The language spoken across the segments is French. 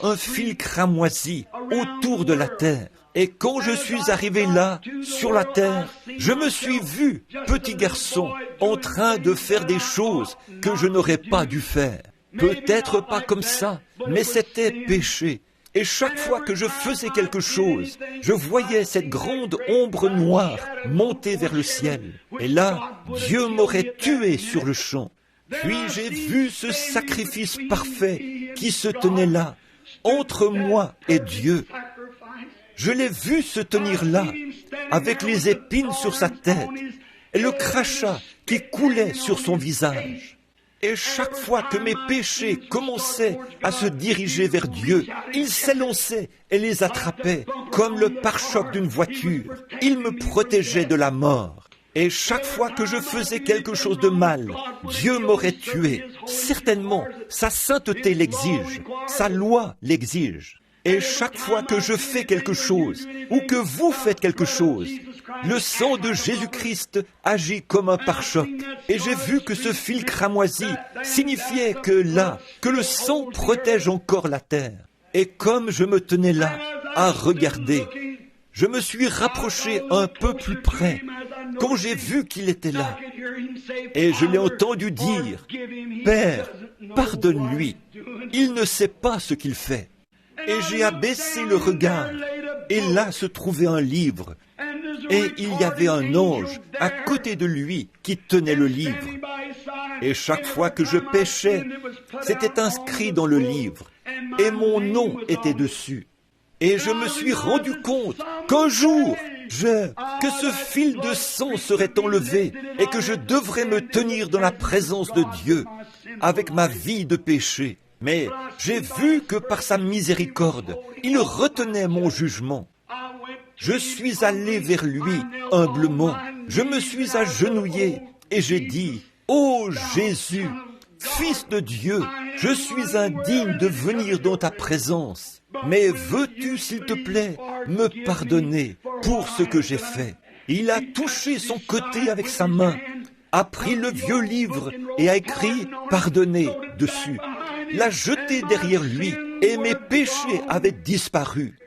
un fil cramoisi autour de la terre. Et quand je suis arrivé là, sur la terre, je me suis vu, petit garçon, en train de faire des choses que je n'aurais pas dû faire. Peut-être pas comme ça, mais c'était péché. Et chaque fois que je faisais quelque chose, je voyais cette grande ombre noire monter vers le ciel. Et là, Dieu m'aurait tué sur le champ. Puis j'ai vu ce sacrifice parfait qui se tenait là, entre moi et Dieu. Je l'ai vu se tenir là, avec les épines sur sa tête, et le crachat qui coulait sur son visage. Et chaque fois que mes péchés commençaient à se diriger vers Dieu, il s'élançait et les attrapait comme le pare-choc d'une voiture. Il me protégeait de la mort. Et chaque fois que je faisais quelque chose de mal, Dieu m'aurait tué. Certainement, sa sainteté l'exige, sa loi l'exige. Et chaque fois que je fais quelque chose, ou que vous faites quelque chose, le sang de Jésus-Christ agit comme un pare-choc. Et j'ai vu que ce fil cramoisi signifiait que là, que le sang protège encore la terre. Et comme je me tenais là, à regarder, je me suis rapproché un peu plus près, quand j'ai vu qu'il était là. Et je l'ai entendu dire, « Père, pardonne-lui, il ne sait pas ce qu'il fait. » Et j'ai abaissé le regard, et là se trouvait un livre, et il y avait un ange à côté de lui qui tenait le livre. Et chaque fois que je péchais, c'était inscrit dans le livre, et mon nom était dessus. Et je me suis rendu compte qu'un jour, que ce fil de sang serait enlevé, et que je devrais me tenir dans la présence de Dieu, avec ma vie de péché. Mais j'ai vu que par sa miséricorde, il retenait mon jugement. Je suis allé vers lui humblement. Je me suis agenouillé et j'ai dit, « Ô Jésus, Fils de Dieu, je suis indigne de venir dans ta présence. Mais veux-tu, s'il te plaît, me pardonner pour ce que j'ai fait ?» Il a touché son côté avec sa main, a pris le vieux livre et a écrit « Pardonner » dessus. L'a jeté derrière lui, et mes péchés avaient disparu.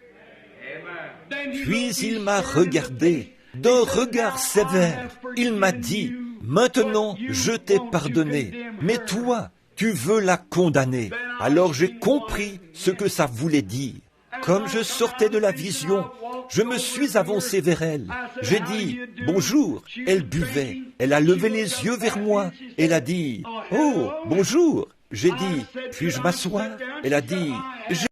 Puis il m'a regardé d'un regard sévère. Il m'a dit, « Maintenant, je t'ai pardonné, mais toi, tu veux la condamner. » Alors j'ai compris ce que ça voulait dire. Comme je sortais de la vision, je me suis avancé vers elle. J'ai dit, « Bonjour ». Elle buvait. Elle a levé les yeux vers moi. Elle a dit, « Oh, bonjour ». J'ai dit, « Puis-je m'asseoir ?» Elle a dit, «